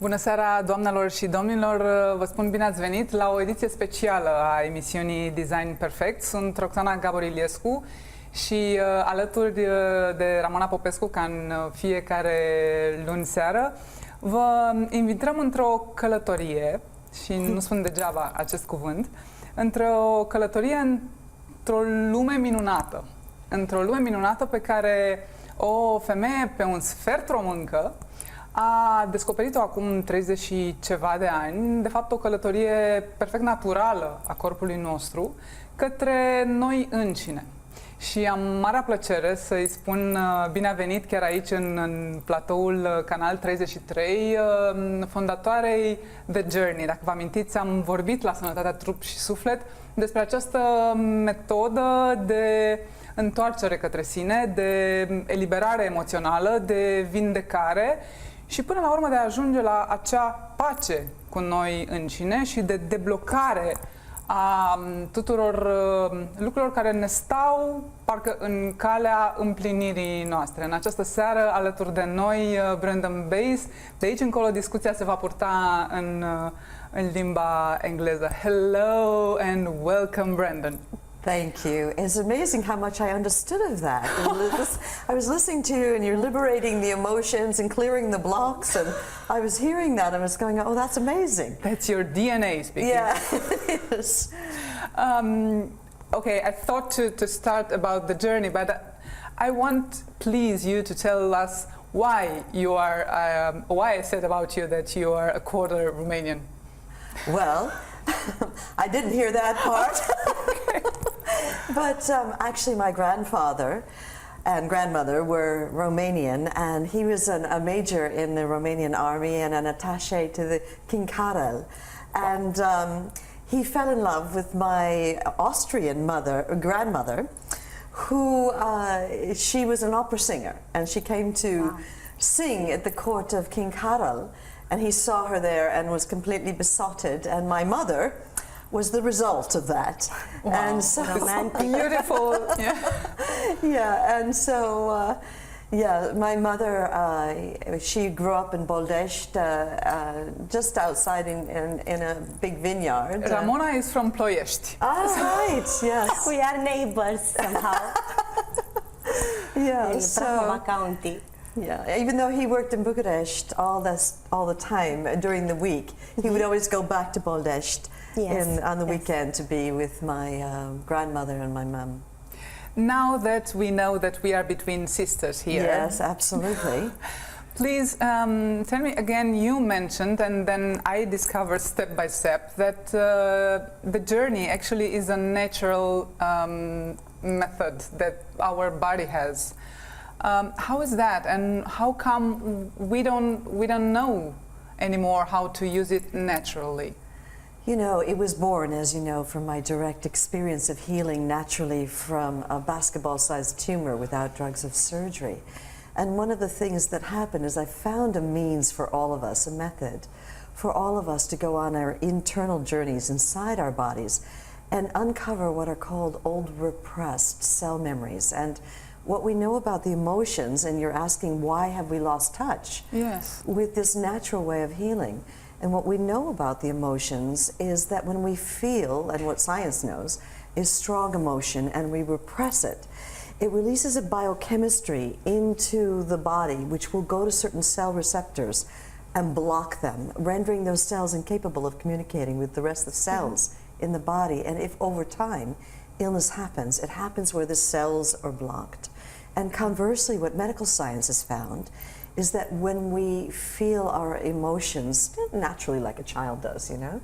Bună seara, doamnelor și domnilor! Vă spun bine ați venit la o ediție specială a emisiunii Design Perfect. Sunt Roxana, Gabor, Iliescu și alături de Ramona Popescu, ca în fiecare luni seară, vă invităm într-o călătorie, și nu spun degeaba acest cuvânt, într-o călătorie într-o lume minunată. Într-o lume minunată pe care o femeie pe un sfert româncă a descoperit-o acum 30 și ceva de ani, de fapt o călătorie perfect naturală a corpului nostru către noi încine. Și am marea plăcere să-i spun bine a venit chiar aici în platoul Canal 33, fondatoarei The Journey. Dacă vă amintiți, am vorbit la Sănătatea Trup și Suflet despre această metodă de întoarcere către sine, de eliberare emoțională, de vindecare și până la urmă de a ajunge la acea pace cu noi înșine și de deblocare a tuturor lucrurilor care ne stau parcă în calea împlinirii noastre. În această seară, alături de noi, Brandon Bass. De aici încolo discuția se va purta în limba engleză. Hello and welcome, Brandon. Thank you. It's amazing how much I understood of that. I was listening to you and you're liberating the emotions and clearing the blocks, and I was hearing that and I was going, oh, that's amazing. That's your DNA speaking. Yeah, it is. Okay, I thought to start about the journey, but I want, please, you to tell us why you are, why I said about you that you are a quarter Romanian. Well, I didn't hear that part. But actually my grandfather and grandmother were Romanian, and he was a major in the Romanian army and an attaché to the King Canal. And he fell in love with my Austrian grandmother, who she was an opera singer, and she came to sing at the court of King Canal, and he saw her there and was completely besotted, and my mother was the result of that. Wow. And so beautiful. Yeah. Yeah, and so yeah, my mother, she grew up in Boldești, just outside in a big vineyard. Ramona is from Ploiești. Ah, right, yes. We are neighbors somehow. Yeah, in so County. yeah, even though he worked in Bucharest all the time during the week, he would always go back to Boldești. Yes, on the weekend to be with my grandmother and my mum. Now that we know that we are between sisters here. Yes, absolutely. Please tell me again, you mentioned, and then I discovered step by step, that the journey actually is a natural method that our body has. How is that, and how come we don't know anymore how to use it naturally? You know, it was born, as you know, from my direct experience of healing naturally from a basketball-sized tumor without drugs of surgery. And one of the things that happened is I found a means for all of us, a method for all of us to go on our internal journeys inside our bodies and uncover what are called old repressed cell memories. And what we know about the emotions, and you're asking why have we lost touch with this natural way of healing. And what we know about the emotions is that when we feel, and what science knows, is strong emotion, and we repress it, it releases a biochemistry into the body which will go to certain cell receptors and block them, rendering those cells incapable of communicating with the rest of the cells in the body. And if over time illness happens, it happens where the cells are blocked. And conversely, what medical science has found is that when we feel our emotions, naturally like a child does, you know,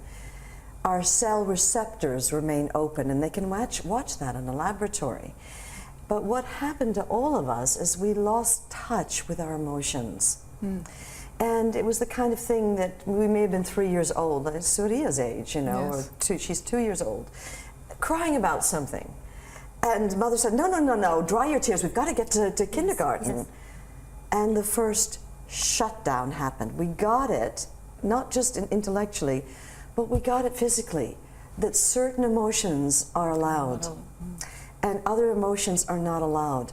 our cell receptors remain open, and they can watch that in a laboratory. But what happened to all of us is we lost touch with our emotions. And it was the kind of thing that we may have been 3 years old, like Suria's age, you know, or she's 2 years old, crying about something. And mother said, no, dry your tears, we've got to get to kindergarten. Yes. And the first shutdown happened. We got it, not just intellectually, but we got it physically, that certain emotions are allowed and other emotions are not allowed.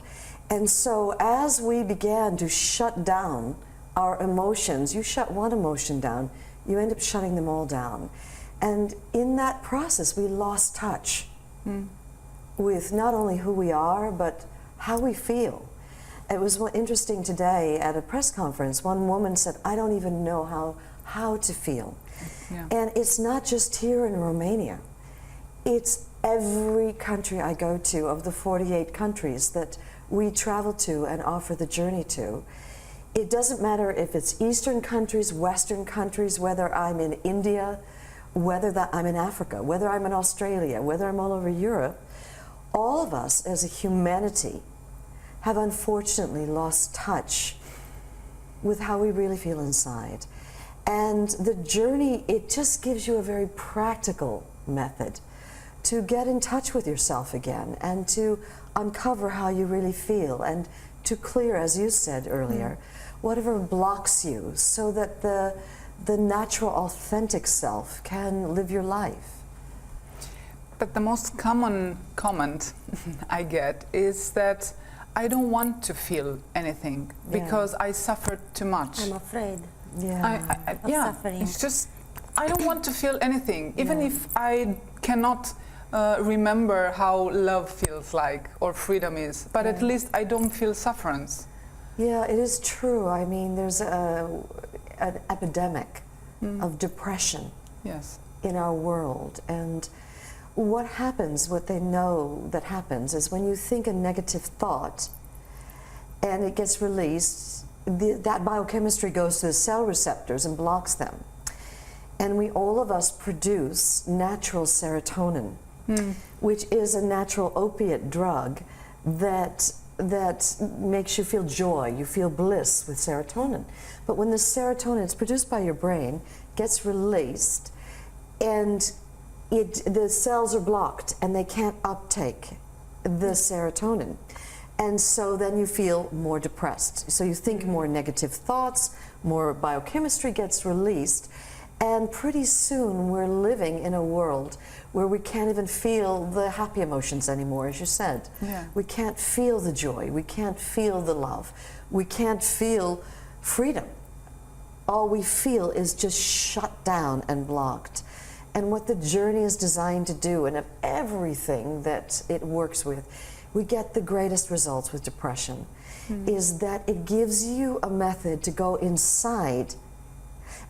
And so as we began to shut down our emotions, you shut one emotion down, you end up shutting them all down. And in that process, we lost touch with not only who we are, but how we feel. It was interesting today at a press conference, one woman said, I don't even know how to feel. Yeah. And it's not just here in Romania. It's every country I go to, of the 48 countries that we travel to and offer the journey to. It doesn't matter if it's Eastern countries, Western countries, whether I'm in India, whether I'm in Africa, whether I'm in Australia, whether I'm all over Europe. All of us as a humanity have unfortunately lost touch with how we really feel inside. And the journey, it just gives you a very practical method to get in touch with yourself again and to uncover how you really feel and to clear, as you said earlier, whatever blocks you so that the natural, authentic self can live your life. But the most common comment I get is that I don't want to feel anything because I suffered too much. I'm afraid. Yeah. Yeah, suffering. it's just, I don't want to feel anything, even if I cannot remember how love feels like or freedom is, but at least I don't feel sufferance. Yeah, it is true. I mean, there's an epidemic of depression in our world. And what happens, what they know that happens, is when you think a negative thought and it gets released, that biochemistry goes to the cell receptors and blocks them. And all of us produce natural serotonin, which is a natural opiate drug that makes you feel joy, you feel bliss with serotonin. But when the serotonin, it's produced by your brain, gets released, and the cells are blocked and they can't uptake the serotonin. And so then you feel more depressed. So you think more negative thoughts, more biochemistry gets released, and pretty soon we're living in a world where we can't even feel the happy emotions anymore, as you said. Yeah. We can't feel the joy, we can't feel the love, we can't feel freedom. All we feel is just shut down and blocked. And what the journey is designed to do, and of everything that it works with, we get the greatest results with depression, is that it gives you a method to go inside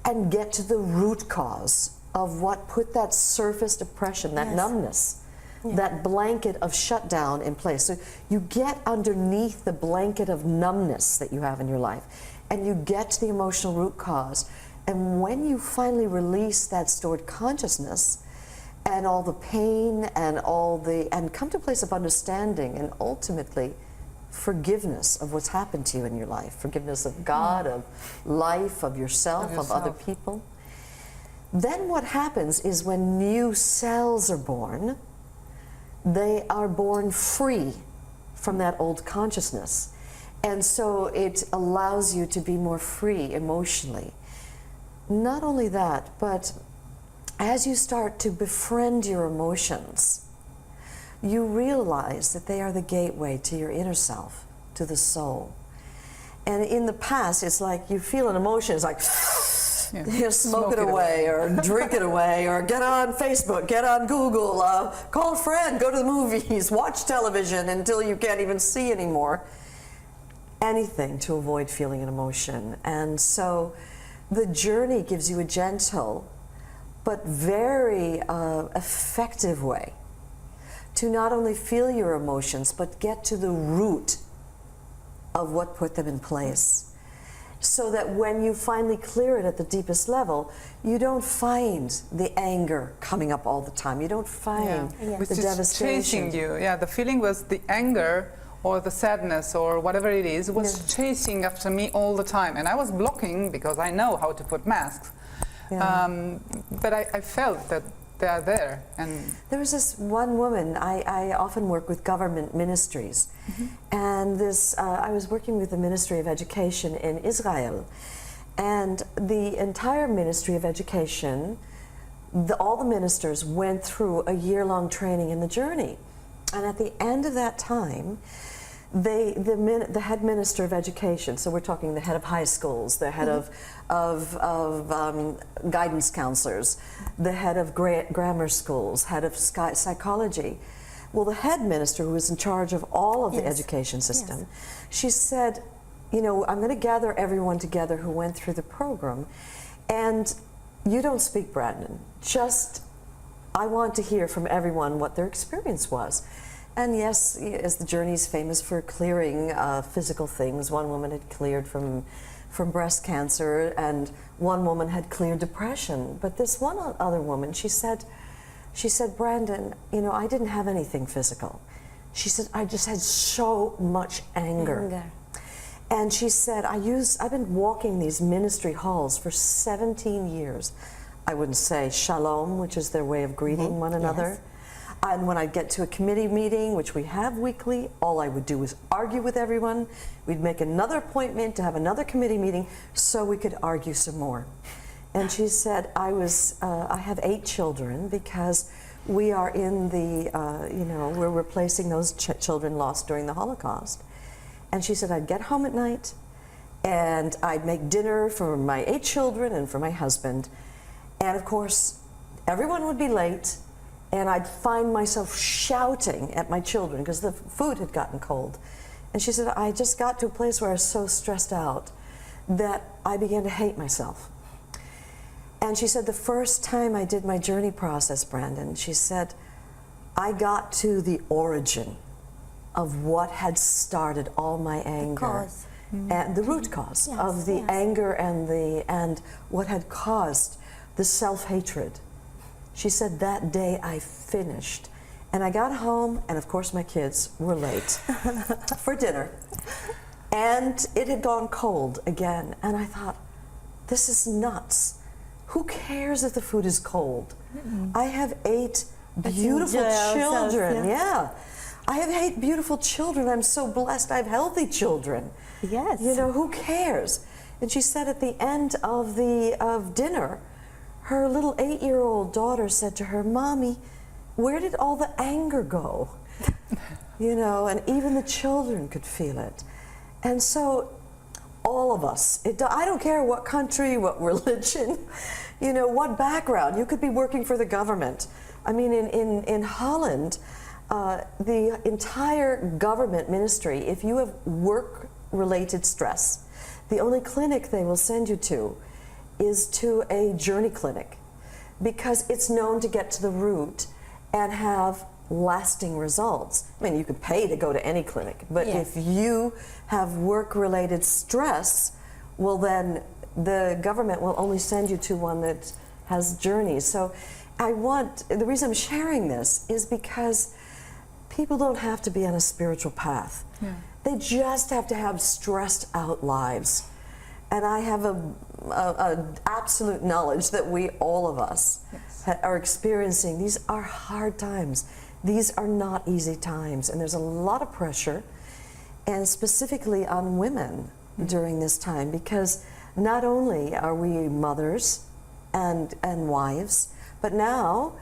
and get to the root cause of what put that surface depression, that numbness, that blanket of shutdown in place. So you get underneath the blanket of numbness that you have in your life, and you get to the emotional root cause. And when you finally release that stored consciousness and all the pain and and come to a place of understanding and ultimately forgiveness of what's happened to you in your life, forgiveness of God, of life, of yourself, of other people, then what happens is when new cells are born, they are born free from that old consciousness. And so it allows you to be more free emotionally. Not only that, but as you start to befriend your emotions, you realize that they are the gateway to your inner self, to the soul. And in the past, it's like you feel an emotion, it's like, smoke it away, or drink it away, or get on Facebook, get on Google, call a friend, go to the movies, watch television until you can't even see anymore. Anything to avoid feeling an emotion. And so the journey gives you a gentle but very effective way to not only feel your emotions, but get to the root of what put them in place. So that when you finally clear it at the deepest level, you don't find the anger coming up all the time. You don't find the devastation. Chasing you. Yeah, the feeling was the anger or the sadness or whatever it is was chasing after me all the time. And I was blocking because I know how to put masks. But I felt that they are there. And there was this one woman, I often work with government ministries, and I was working with the Ministry of Education in Israel, and the entire Ministry of Education, all the ministers went through a year-long training in the journey. And at the end of that time, the head minister of education, so we're talking the head of high schools, the head of guidance counselors, the head of grammar schools, head of psychology. Well, the head minister, who was in charge of all of the education system, she said, you know, I'm going to gather everyone together who went through the program, and you don't speak, Brandon. Just, I want to hear from everyone what their experience was. And yes, as the journey is famous for clearing physical things, one woman had cleared from breast cancer, and one woman had cleared depression. But this one other woman, she said, Brandon, you know, I didn't have anything physical. She said, I just had so much anger. And she said, I've been walking these ministry halls for 17 years. I wouldn't say shalom, which is their way of greeting one another. And when I'd get to a committee meeting, which we have weekly, all I would do was argue with everyone. We'd make another appointment to have another committee meeting so we could argue some more. And she said, I have 8 children because we are in the, you know, we're replacing those children lost during the Holocaust. And she said, I'd get home at night and I'd make dinner for my 8 children and for my husband. And of course, everyone would be late, and I'd find myself shouting at my children because the food had gotten cold. And she said, I just got to a place where I was so stressed out that I began to hate myself. And she said, the first time I did my journey process, Brandon, she said, I got to the origin of what had started all my anger. And the root cause of the anger and what had caused the self-hatred. She said that day I finished, and I got home, and of course my kids were late for dinner, and it had gone cold again, and I thought, this is nuts. Who cares if the food is cold? I have 8 beautiful children. I have 8 beautiful children. I'm so blessed. I have healthy children. Yes. You know, who cares? And she said at the end of dinner, her little 8-year-old daughter said to her, Mommy, where did all the anger go? You know, and even the children could feel it. And so all of us, I don't care what country, what religion, you know, what background. You could be working for the government. I mean, in Holland, the entire government ministry, if you have work-related stress, the only clinic they will send you to is to a journey clinic, because it's known to get to the root and have lasting results. I mean, you can pay to go to any clinic, but if you have work-related stress, well then the government will only send you to one that has journeys. So the reason I'm sharing this is because people don't have to be on a spiritual path. They just have to have stressed out lives. And I have a absolute knowledge that all of us are experiencing. These are hard times. These are not easy times, and there's a lot of pressure, and specifically on women during this time, because not only are we mothers and wives, but now,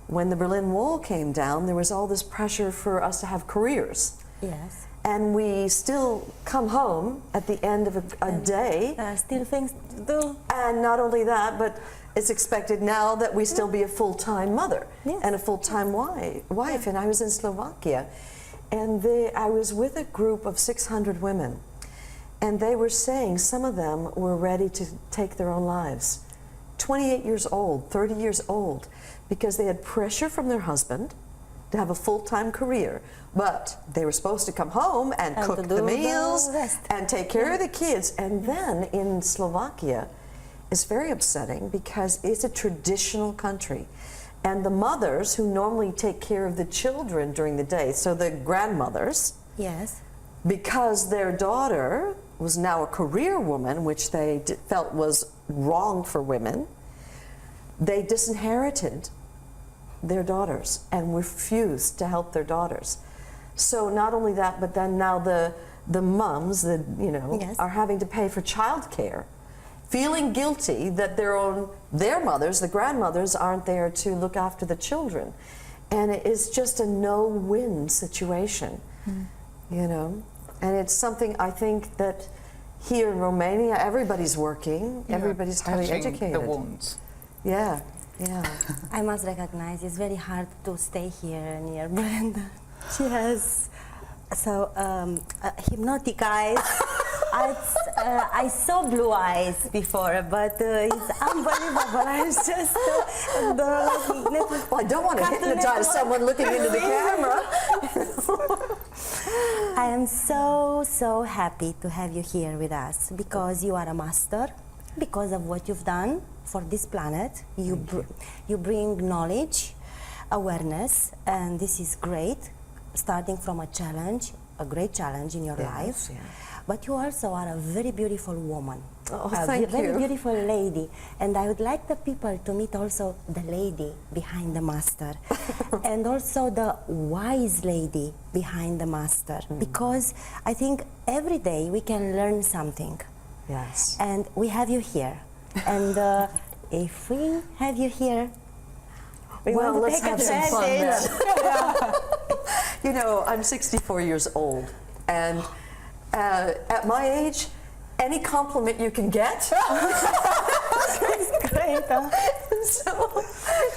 when the Berlin Wall came down, there was all this pressure for us to have careers. Yes. And we still come home at the end of a day. Still things to do. And not only that, but it's expected now that we still be a full-time mother and a full-time wife. And I was in Slovakia, and I was with a group of 600 women. And they were saying some of them were ready to take their own lives. 28 years old, 30 years old, because they had pressure from their husband to have a full-time career, but they were supposed to come home and cook the meals and take care of the kids. And then in Slovakia, it's very upsetting because it's a traditional country, and the mothers who normally take care of the children during the day, so the grandmothers, because their daughter was now a career woman, which they felt was wrong for women, they disinherited their daughters and refused to help their daughters. So not only that, but then now the moms, are having to pay for childcare, feeling guilty that their mothers, the grandmothers, aren't there to look after the children, and it is just a no-win situation. You know. And it's something I think that here in Romania, everybody's working, everybody's highly Touching educated. the wounds. Yeah, yeah. I must recognize it's very hard to stay here near Brenda. She has so hypnotic eyes. I saw blue eyes before, but it's unbelievable. It's just Well, I don't want to hypnotize someone looking into the camera. I am so happy to have you here with us because you are a master, because of what you've done for this planet. You bring knowledge, awareness, and this is great, starting from a challenge, a great challenge in your life. Yeah. But you also are a very beautiful woman. Oh, a thank very you. beautiful lady. And I would like the people to meet also the lady behind the master. And also the wise lady behind the master. Because I think every day we can learn something. Yes. And we have you here. And if we have you here, we Well, want to let's take have some fun advantage. then. You know, I'm 64 years old, and at my age, any compliment you can get. That's great. Huh? So,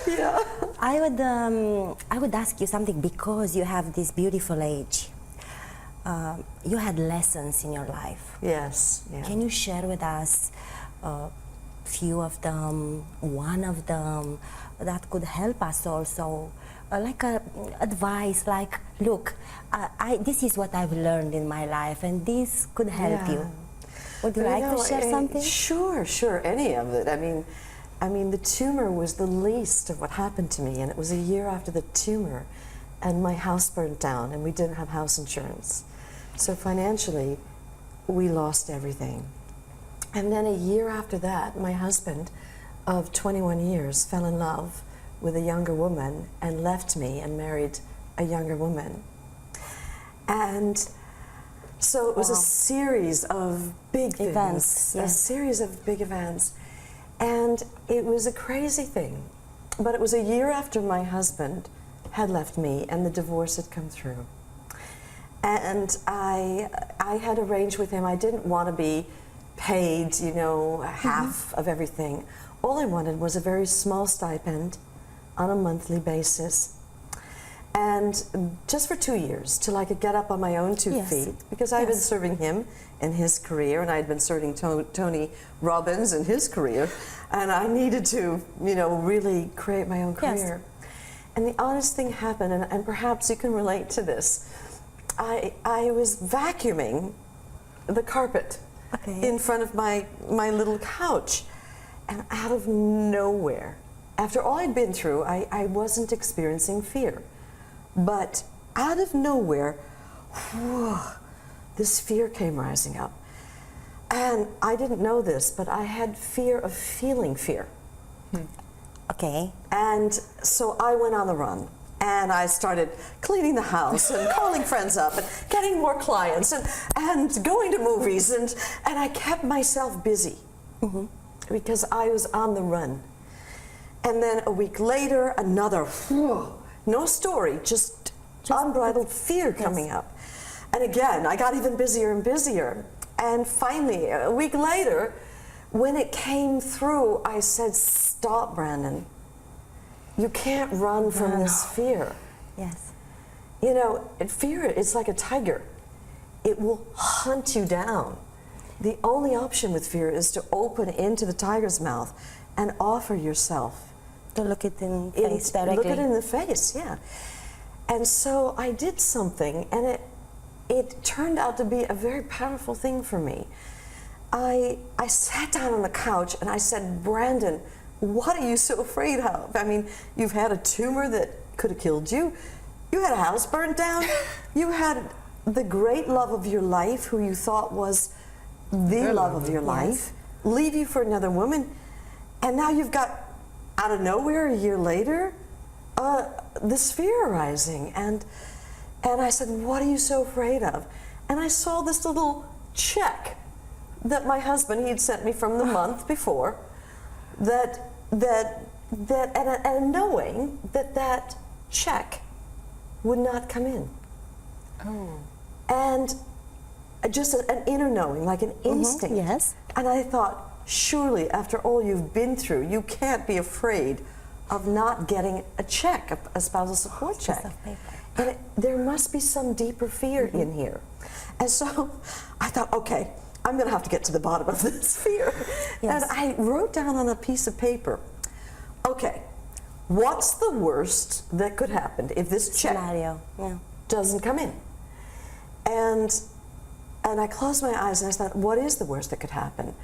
yeah. I would ask you something because you have this beautiful age. You had lessons in your life. Yes. Yeah. Can you share with us a few of them, one of them that could help us also? Like advice, like, look, this is what I've learned in my life, and this could help you. Would you like to share something? Sure, any of it. I mean, the tumor was the least of what happened to me, and it was a year after the tumor, and my house burned down, and we didn't have house insurance. So financially, we lost everything. And then a year after that, my husband of 21 years fell in love with a younger woman and left me and married a younger woman. And so it was a series of big Events, things, yes. a series of big events. And it was a crazy thing. But it was a year after my husband had left me and the divorce had come through. And I had arranged with him, I didn't want to be paid, you know, half of everything. All I wanted was a very small stipend on a monthly basis. And just for 2 years, till I could get up on my own two feet, because I had been serving him in his career, and I had been serving Tony Robbins in his career, and I needed to, you know, really create my own career. And the honest thing happened, and perhaps you can relate to this. I was vacuuming the carpet in front of my little couch, and out of nowhere, after all I'd been through, I wasn't experiencing fear. But out of nowhere, whew, this fear came rising up. And I didn't know this, but I had fear of feeling fear. Okay. And so I went on the run. And I started cleaning the house and calling friends up and getting more clients and going to movies. And I kept myself busy because I was on the run. And then a week later, another, whew, no story, just unbridled fear coming up. And again, I got even busier and busier. And finally, a week later, when it came through, I said, stop, Brandon. You can't run from this fear. Yes. You know, fear is like a tiger. It will hunt you down. The only option with fear is to open into the tiger's mouth and offer yourself. To look it in the face directly. Look it in the face, yeah. And so I did something, and it turned out to be a very powerful thing for me. I sat down on the couch and I said, Brandon, what are you so afraid of? I mean, you've had a tumor that could have killed you. You had a house burned down. You had the great love of your life, who you thought was the love of your life, leave you for another woman. And now you've got, out of nowhere, a year later, this fear arising. And I said, what are you so afraid of? And I saw this little check that my husband, he'd sent me from the month before, and knowing that check would not come in. Oh. And just an inner knowing, like an instinct. Yes. And I thought, surely after all you've been through, you can't be afraid of not getting a check, a spousal support check. Piece of paper. And there must be some deeper fear in here. And so I thought, okay, I'm going to have to get to the bottom of this fear. Yes. And I wrote down on a piece of paper, okay, what's the worst that could happen if this check Scenario. Yeah. doesn't come in? And I closed my eyes and I thought, what is the worst that could happen?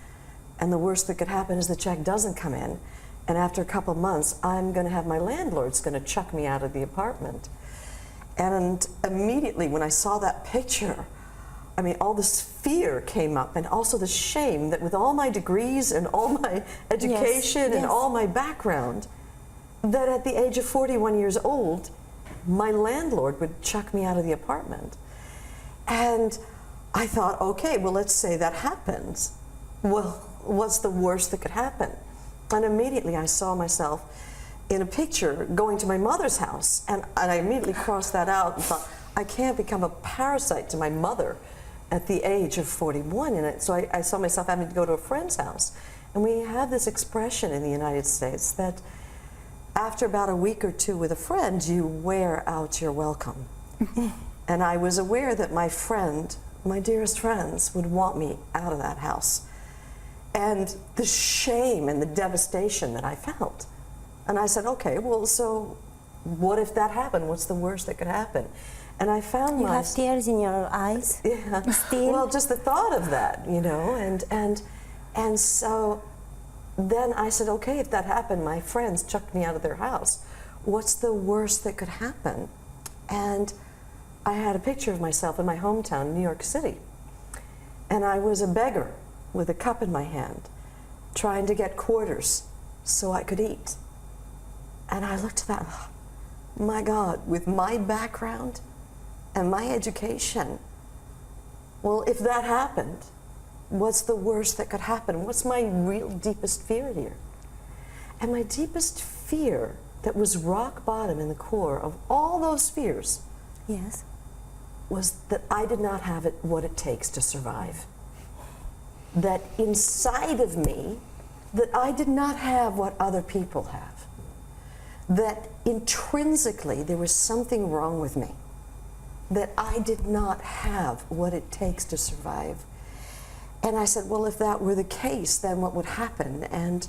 And the worst that could happen is the check doesn't come in. And after a couple of months, I'm going to have my landlord's going to chuck me out of the apartment. And immediately when I saw that picture, I mean, all this fear came up, and also the shame that with all my degrees and all my education and yes. all my background, that at the age of 41 years old, my landlord would chuck me out of the apartment. And I thought, okay, well, let's say that happens. Well, what's the worst that could happen? And immediately I saw myself in a picture going to my mother's house, and I immediately crossed that out and thought, I can't become a parasite to my mother at the age of 41. And so I saw myself having to go to a friend's house. And we have this expression in the United States that after about a week or two with a friend, you wear out your welcome. And I was aware that my friend, my dearest friends, would want me out of that house. And the shame and the devastation that I felt. And I said, okay, well, so what if that happened? What's the worst that could happen? And I found You have tears in your eyes. Yeah. Still. Well, just the thought of that, you know, and so then I said, okay, if that happened, my friends chucked me out of their house. What's the worst that could happen? And I had a picture of myself in my hometown, New York City. And I was a beggar with a cup in my hand, trying to get quarters so I could eat. And I looked at that, my God, with my background and my education, well, if that happened, what's the worst that could happen? What's my real deepest fear here? And my deepest fear that was rock bottom in the core of all those fears Yes. was that I did not have what it takes to survive. That inside of me, that I did not have what other people have. That intrinsically there was something wrong with me. That I did not have what it takes to survive. And I said, well, if that were the case, then what would happen? And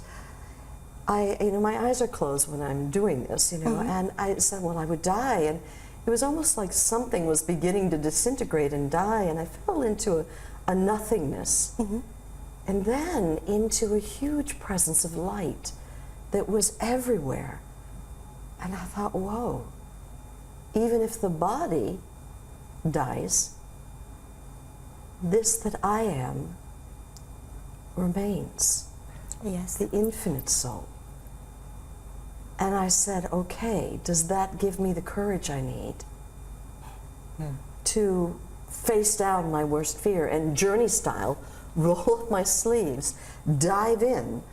my eyes are closed when I'm doing this, and I said, well, I would die. And it was almost like something was beginning to disintegrate and die, and I fell into a nothingness. And then into a huge presence of light that was everywhere. And I thought, whoa, even if the body dies, this that I am remains. Yes. The infinite soul. And I said, okay, does that give me the courage I need to face down my worst fear and journey style, roll up my sleeves, dive in,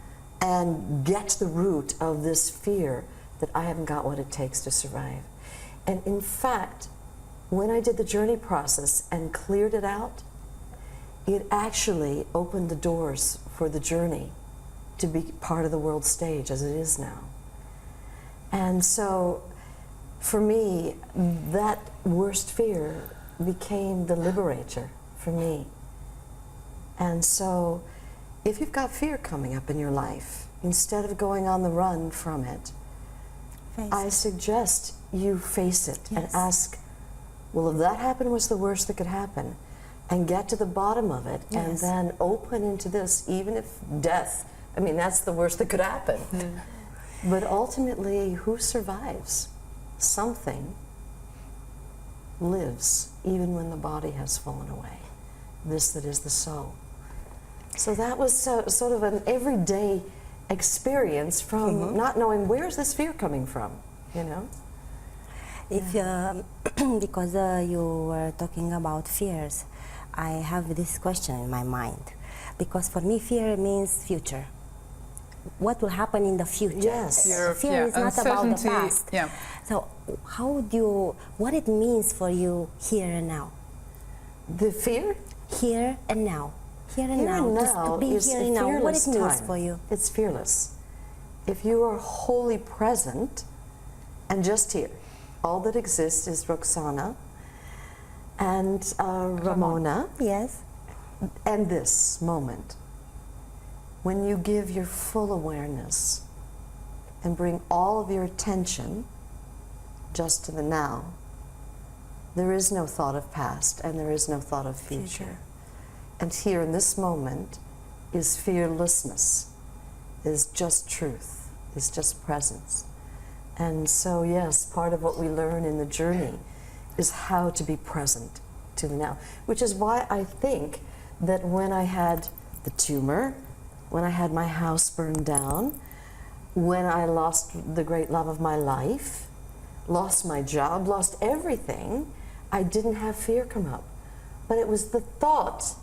and get to the root of this fear that I haven't got what it takes to survive? And in fact, when I did the journey process and cleared it out, it actually opened the doors for the journey to be part of the world stage as it is now. And so, for me, that worst fear became the liberator for me. And so, if you've got fear coming up in your life, instead of going on the run from it, I suggest you face it and ask, well, if that happened, what's the worst that could happen? And get to the bottom of it, and then open into this, even if death, I mean, that's the worst that could happen. But ultimately, who survives? Something lives, even when the body has fallen away. This that is the soul. So that was sort of an everyday experience from not knowing where's this fear coming from, If because you were talking about fears, I have this question in my mind, because for me fear means future. What will happen in the future? Yes. Fear is not about the past. Yeah. So what it means for you here and now? The fear? here and now. Here and Here now. and Just now to be is here a and now. What fearless it means time. for you. It's fearless. If you are wholly present and just here, all that exists is Roxana and Ramona Yes. and this moment. When you give your full awareness and bring all of your attention just to the now, there is no thought of past and there is no thought of future. And here in this moment is fearlessness, is just truth, is just presence. And so yes, part of what we learn in the journey is how to be present to the now, which is why I think that when I had the tumor, when I had my house burned down, when I lost the great love of my life, lost my job, lost everything, I didn't have fear come up. But it was the thought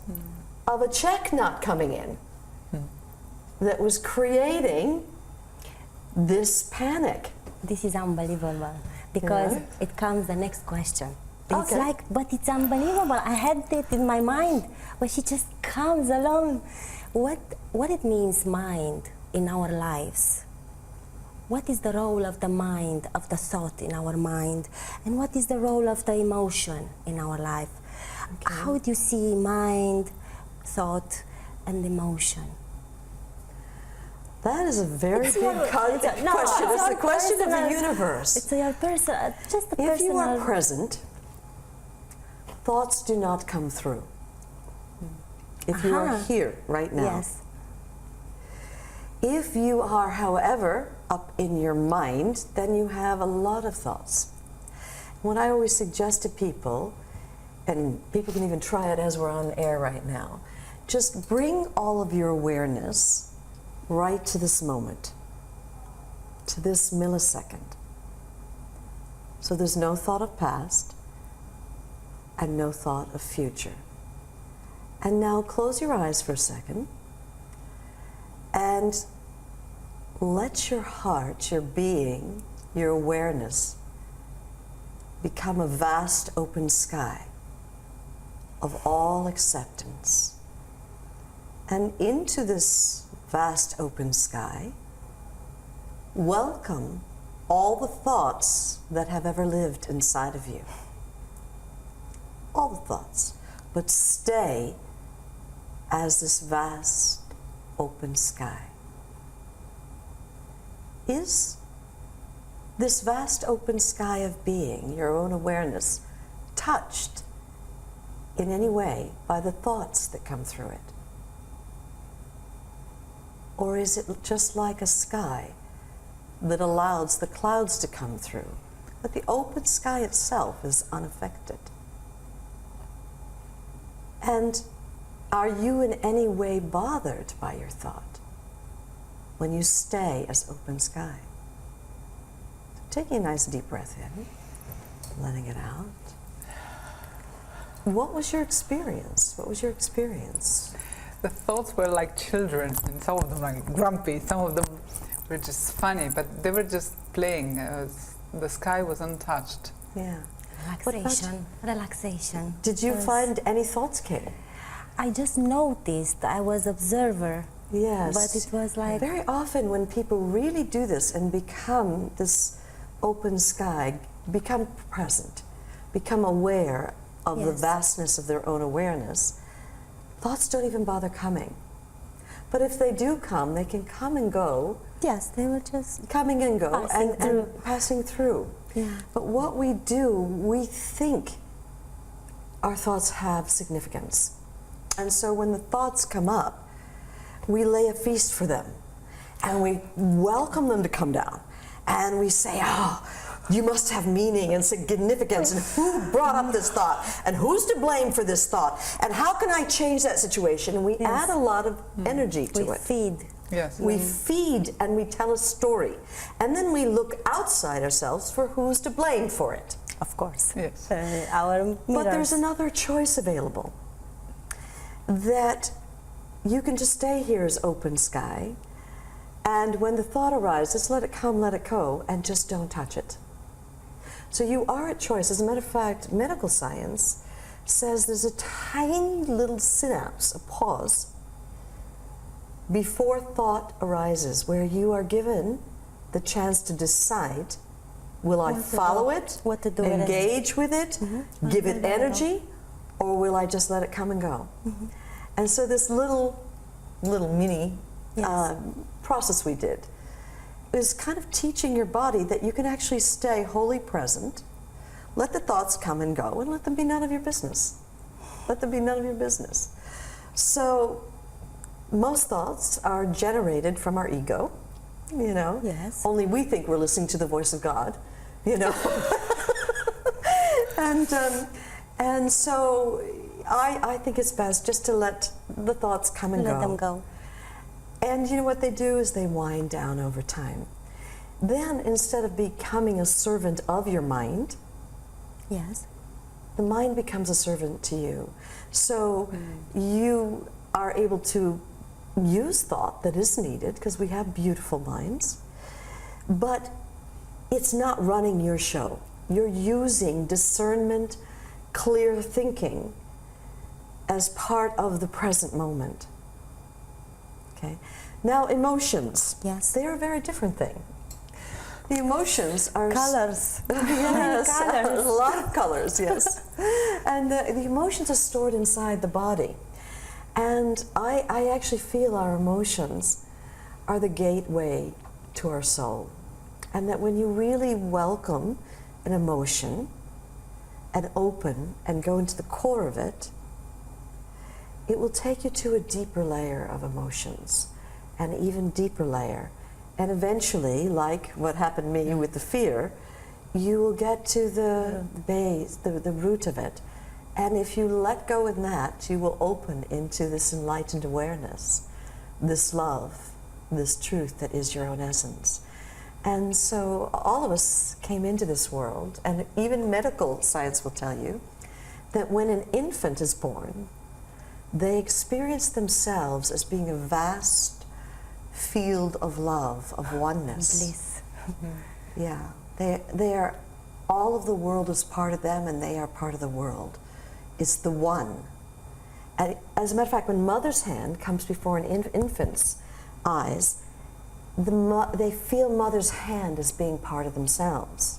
of a check not coming in that was creating this panic. This is unbelievable because Yeah. it comes the next question. It's Okay. like, but it's unbelievable. I had it in my mind, but she just comes along. What it means, mind, in our lives? What is the role of the mind, of the thought in our mind? And what is the role of the emotion in our life? How do you see mind, thought, and emotion? That is a very It's big your- question. it's a- no, It's it's the your question of the personal- universe. It's your person, just a If you are personal. present, thoughts do not come through. If you are Aha. here right now. Yes. If you are, however, up in your mind, then you have a lot of thoughts. What I always suggest to people, and people can even try it as we're on air right now, just bring all of your awareness right to this moment, to this millisecond. So there's no thought of past and no thought of future. And now close your eyes for a second and let your heart, your being, your awareness become a vast open sky of all acceptance. And into this vast open sky, welcome all the thoughts that have ever lived inside of you. All the thoughts, but stay as this vast open sky. Is this vast open sky of being, your own awareness, touched in any way by the thoughts that come through it? Or is it just like a sky that allows the clouds to come through, but the open sky itself is unaffected? And are you in any way bothered by your thought when you stay as open sky? So taking a nice deep breath in, letting it out. What was your experience? What was your experience? The thoughts were like children, and some of them like grumpy, some of them were just funny, but they were just playing. The sky was untouched. Yeah. Relaxation. Relaxation. Did you Yes. find any thoughts came? I just noticed. I was observer. Yes. But it was like Very often when people really do this and become this open sky, become present, become aware of the Yes. vastness of their own awareness, thoughts don't even bother coming. But if they do come, they can come and go, yes, they were just coming and go, Passing and through. passing through. yeah. But what we do, we think our thoughts have significance. And so when the thoughts come up, we lay a feast for them. And we welcome them to come down. And we say, oh, you must have meaning and significance. And who brought up this thought? And who's to blame for this thought? And how can I change that situation? And we Yes. add a lot of energy to We it. feed. Yes. We feed and we tell a story. And then we look outside ourselves for who's to blame for it. Of course. Yes. Our mirrors. But there's another choice available. That you can just stay here as open sky. And when the thought arises, let it come, let it go, and just don't touch it. So you are at choice. As a matter of fact, medical science says there's a tiny little synapse, a pause, before thought arises, where you are given the chance to decide, will I follow it, what to do with it. engage with it, give it energy, or will I just let it come and go? And so this little mini process we did is kind of teaching your body that you can actually stay wholly present, let the thoughts come and go, and let them be none of your business. Let them be none of your business. So most thoughts are generated from our ego, you know. Yes. Only we think we're listening to the voice of God, you know. And so I think it's best just to let the thoughts come and go. Let them go. And you know what they do is they wind down over time. Then instead of becoming a servant of your mind, Yes. the mind becomes a servant to you. So you are able to use thought that is needed, because we have beautiful minds, but it's not running your show. You're using discernment, clear thinking as part of the present moment. Okay. Now emotions. Yes. They're a very different thing. The emotions are Colors. Yes, Colors. a lot of colors, yes. And the emotions are stored inside the body. And I actually feel our emotions are the gateway to our soul. And that when you really welcome an emotion and open and go into the core of it, it will take you to a deeper layer of emotions, an even deeper layer. And eventually, like what happened to me with the fear, you will get to the base, the root of it. And if you let go in that, you will open into this enlightened awareness, this love, this truth that is your own essence. And so all of us came into this world, and even medical science will tell you that when an infant is born, they experience themselves as being a vast field of love, of oneness. Bliss. Yeah, they are, all of the world is part of them, and they are part of the world. It's the one. And as a matter of fact, when mother's hand comes before an infant's eyes, they feel mother's hand as being part of themselves.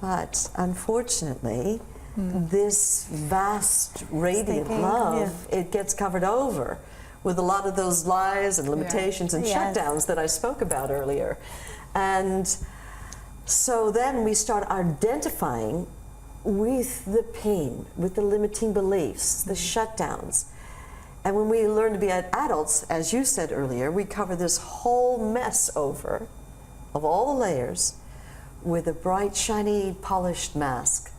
But unfortunately, this vast, radiant love, it gets covered over with a lot of those lies and limitations and shutdowns that I spoke about earlier. And so then we start identifying with the pain, with the limiting beliefs, the shutdowns. And when we learn to be adults, as you said earlier, we cover this whole mess over of all the layers with a bright, shiny, polished mask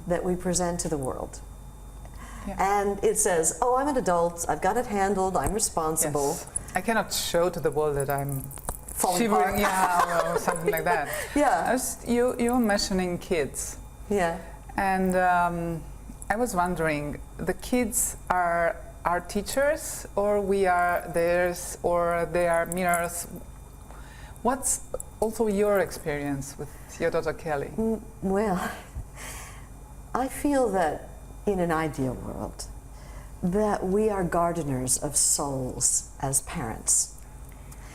that we present to the world. And it says, oh, I'm an adult, I've got it handled, I'm responsible. Yes. I cannot show to the world that I'm Falling shivering, apart. or something like that. You were mentioning kids. Yeah. And I was wondering, the kids are our teachers, or we are theirs, or they are mirrors? What's also your experience with your daughter Kelly? Well, I feel that in an ideal world, that we are gardeners of souls as parents.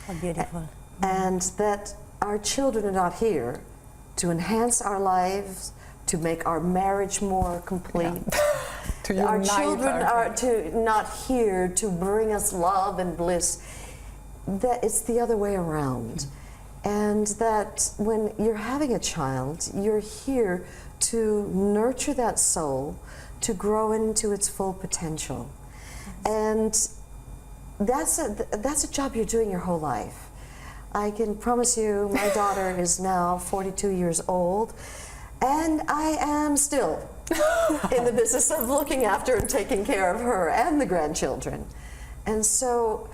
How beautiful. And that our children are not here to enhance our lives, to make our marriage more complete. Our children are not here to bring us love and bliss. That it's the other way around. And that when you're having a child, you're here to nurture that soul, to grow into its full potential. And that's a job you're doing your whole life. I can promise you, my daughter is now 42 years old, and I am still in the business of looking after and taking care of her and the grandchildren. And so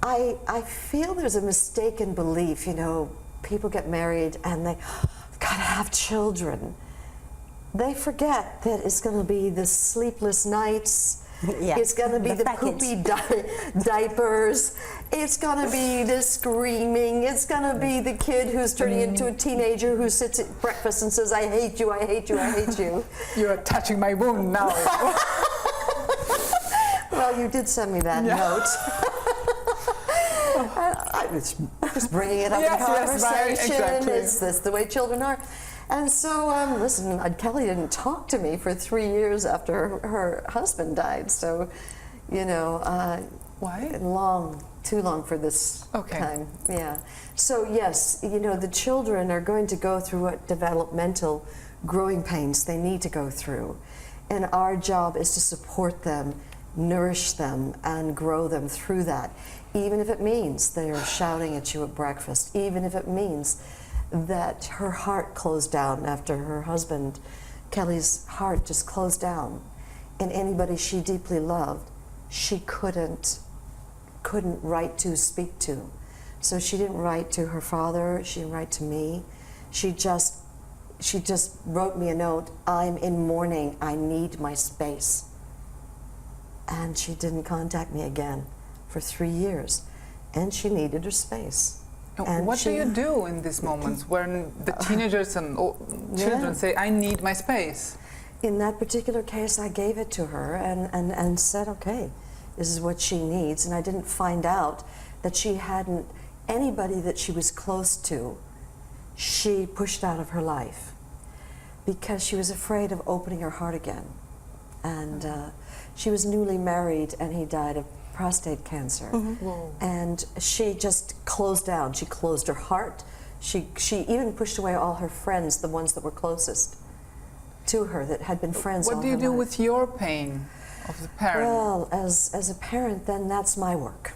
I feel there's a mistaken belief, you know, people get married and they gotta have children. They forget that it's going to be the sleepless nights, Yeah, It's going to be the the package. poopy diapers. It's going to be the screaming. It's going to be the kid who's turning into a teenager who sits at breakfast and says, I hate you, I hate you, I hate you. You're touching my wound now. Well, you did send me that note. I was just bringing it up Yes, in conversation. yes, exactly. That's the way children are. And so, listen, Kelly didn't talk to me for 3 years after her husband died. So, you know, Why? too long for this Okay. time. Yeah. So yes, you know, the children are going to go through what developmental growing pains they need to go through. And our job is to support them, nourish them, and grow them through that. Even if it means they're shouting at you at breakfast, even if it means that her heart closed down after her husband, Kelly's heart just closed down. And anybody she deeply loved, she couldn't write to, speak to. So she didn't write to her father, she didn't write to me. She just wrote me a note, I'm in mourning, I need my space. And she didn't contact me again for 3 years. And she needed her space. And what do you do in these moments when the teenagers and children say, I need my space? In that particular case, I gave it to her and said, okay, this is what she needs. And I didn't find out that she hadn't, anybody that she was close to, she pushed out of her life because she was afraid of opening her heart again. And she was newly married and he died of prostate cancer. Whoa. And she just closed down. She closed her heart. She even pushed away all her friends, the ones that were closest to her, that had been friends all What her do you do life. with your pain of the parent? Well, as a parent, then that's my work.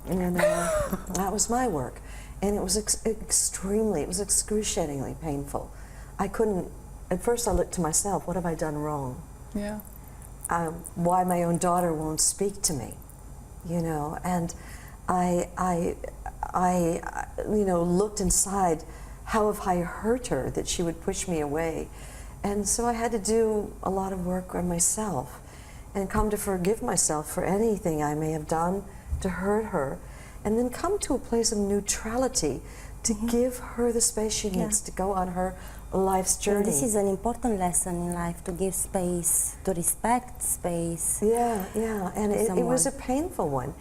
And that was my work. And it was it was excruciatingly painful. I couldn't, at first I looked to myself, what have I done wrong? Yeah. Why my own daughter won't speak to me, you know, and I you know, looked inside, how have I hurt her that she would push me away? And so I had to do a lot of work on myself and come to forgive myself for anything I may have done to hurt her, and then come to a place of neutrality to give her the space she needs to go on her life's journey. And this is an important lesson in life, to give space, to respect space. Yeah, and it was a someone. painful one.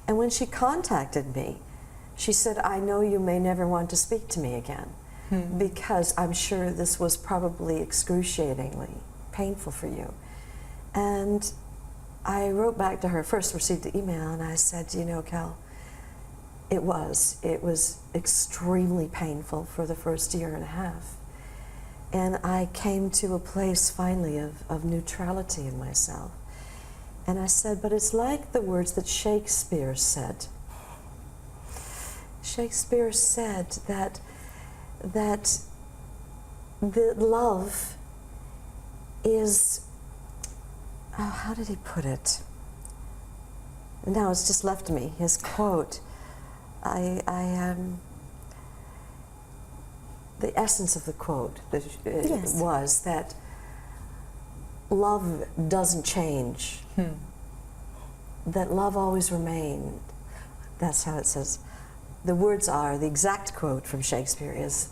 And when she contacted me, she said, I know you may never want to speak to me again, because I'm sure this was probably excruciatingly painful for you. And I wrote back to her, first received the email, and I said, you know, Cal, it was extremely painful for the first year and a half. And I came to a place finally of neutrality in myself. And I said, but it's like the words that Shakespeare said. Shakespeare said that the love is, oh, how did he put it? Now it's just left me, his quote. The essence of the quote was that love doesn't change, that love always remained. That's how it says. The words are, the exact quote from Shakespeare is,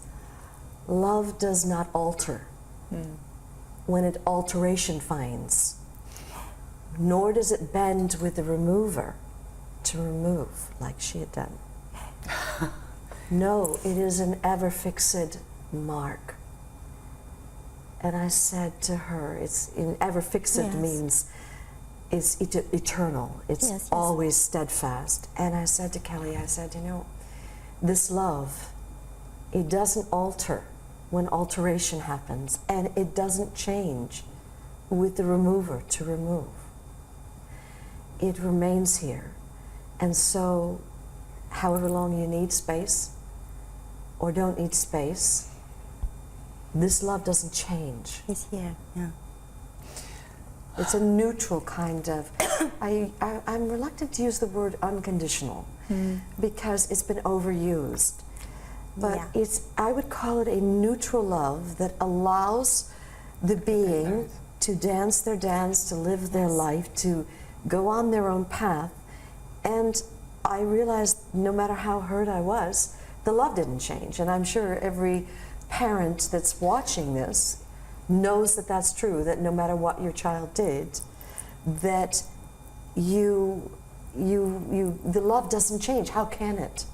love does not alter when it alteration finds, nor does it bend with the remover to remove, like she had done. No, it is an ever-fixed mark. And I said to her, it's in ever-fixed means it's eternal. It's always steadfast. And I said to Kelly, I said, you know, this love, it doesn't alter when alteration happens, and it doesn't change with the remover to remove. It remains here. And so, however long you need space or don't need space, this love doesn't change. It's here, yeah. It's a neutral kind of, I'm reluctant to use the word unconditional because it's been overused. But I would call it a neutral love that allows the being to dance their dance, to live their life, to go on their own path. And I realized no matter how hurt I was, the love didn't change. And I'm sure every parent that's watching this knows that that's true, that no matter what your child did, that the love doesn't change. How can it?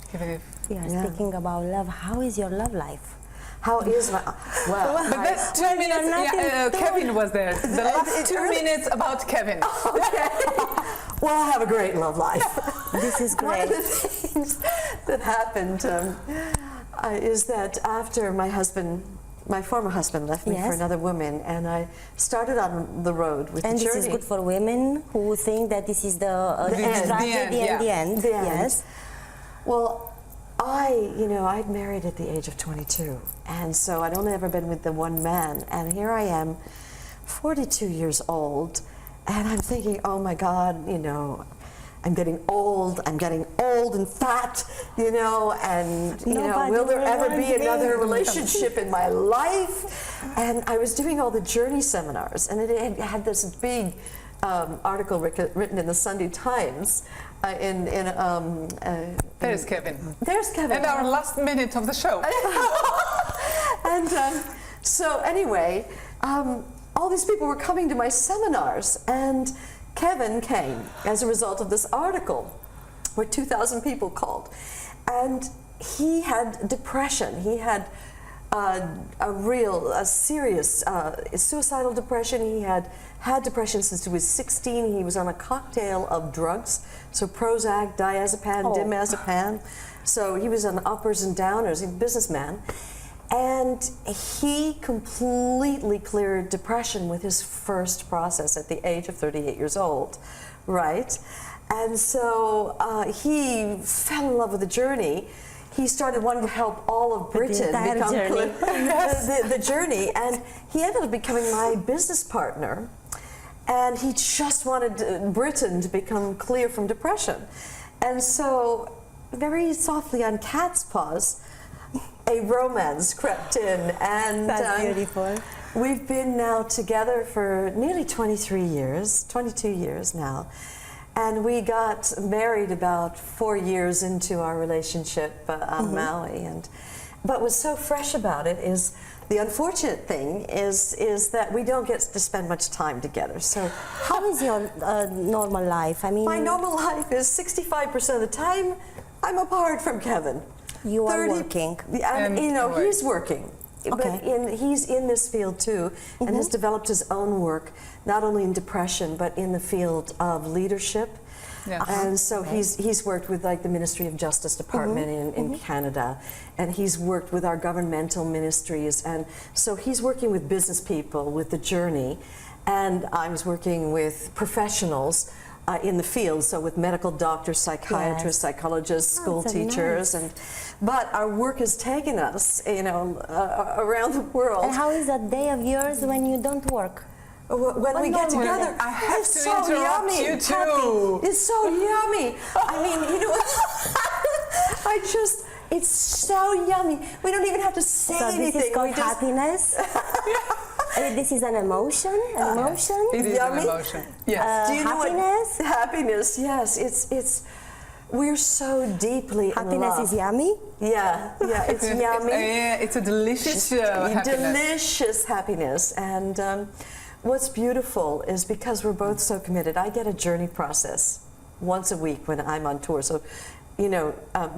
Speaking about love, how is your love life? How is my, well, But that's 2 minutes, Kevin was there. The last 2 minutes about Kevin. okay. Well, I have a great love life. This is One great. of the things that happened is that after my former husband left me for another woman, and I started on the road with And the journey. this is good for women who think that this is the tragedy and the end. The end. Yes. Well, I'd married at the age of 22, and so I'd only ever been with the one man, and here I am, 42 years old, and I'm thinking, oh my God, I'm getting old and fat, and will there ever be another relationship in my life? And I was doing all the journey seminars, and it had this big article written in the Sunday Times. There's Kevin. There's Kevin. And our last minute of the show. And so anyway, all these people were coming to my seminars, and Kevin came as a result of this article where 2,000 people called. And he had depression. He had a serious suicidal depression. He had depression since he was 16. He was on a cocktail of drugs, so Prozac, diazepam, dimazepam. So he was on uppers and downers. He's a businessman. And he completely cleared depression with his first process at the age of 38 years old, right? And so he fell in love with the journey. He started wanting to help all of Britain become the journey, and he ended up becoming my business partner. And he just wanted Britain to become clear from depression. And so, very softly on cat's paws, a romance crept in, and that's beautiful. We've been now together for nearly 22 years now. And we got married about 4 years into our relationship on Maui. But what's so fresh about it is, the unfortunate thing is that we don't get to spend much time together. So, how is your normal life? I mean, my normal life is 65% of the time I'm apart from Kevin. You are working, and he's working. Okay. But he's in this field too, and has developed his own work, not only in depression, but in the field of leadership. Yes. And so he's worked with like the Ministry of Justice Department in Canada, and he's worked with our governmental ministries, and so he's working with business people with the journey, and I was working with professionals in the field, so with medical doctors, psychiatrists, psychologists, school teachers, but our work has taken us, around the world. And how is a day of yours when you don't work? When we get together, I have it's to so interrupt yummy. you too. It's so yummy. I mean, it's so yummy. We don't even have to say anything. This is called we just, happiness. This is an emotion. An emotion. It is yummy. an emotion. Yes. Do you know happiness. What, happiness. Yes. It's. We're so deeply in Happiness love. Is yummy. Yeah. It's yummy. It's a delicious happiness. Delicious happiness. And what's beautiful is because we're both so committed, I get a journey process once a week when I'm on tour. So,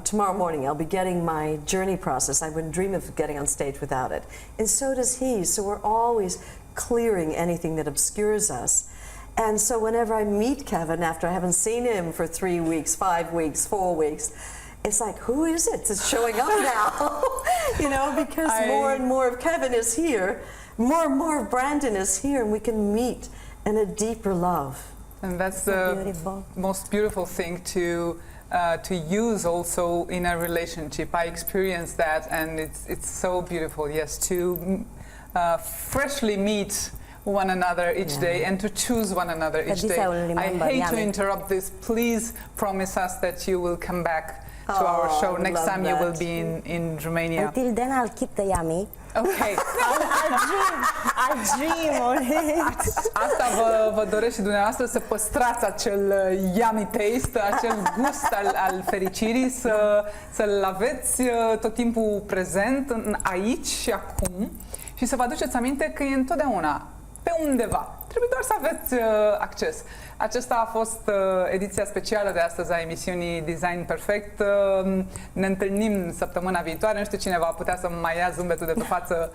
tomorrow morning I'll be getting my journey process. I wouldn't dream of getting on stage without it. And so does he. So we're always clearing anything that obscures us. And so whenever I meet Kevin after I haven't seen him for 3 weeks, 5 weeks, 4 weeks, it's like, who is it that's showing up now? Because more and more of Kevin is here, more and more of Brandon is here, and we can meet in a deeper love. And that's the most beautiful thing to use also in a relationship. I experienced that, and it's so beautiful, yes, to freshly meet one another each day and to choose one another each day. I hate to interrupt this. Please promise us that you will come back to our Oh, I show would next love time you will that. be in Romania. Until then, I'll keep the yummy. Okay. I'll dream on it. Asta vă doresc și dumneavoastră, să păstrați acel yummy taste, acel gust al fericirii, să-l aveți tot timpul prezent aici și acum și să vă aduceți aminte că e întotdeauna pe undeva. Trebuie doar să aveți acces. Aceasta a fost ediția specială de astăzi a emisiunii Design Perfect. Ne întâlnim săptămâna viitoare. Nu știu cine va putea să mai ia zâmbetul de pe față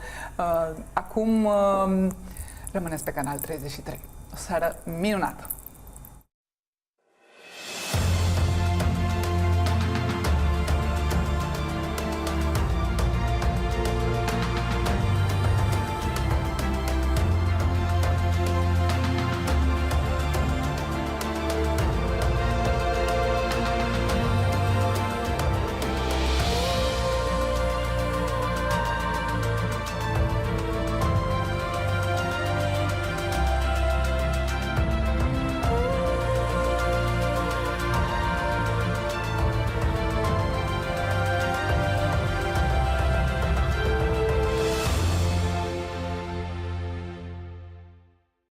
acum. Rămâneți pe Canal 33. O seară minunată!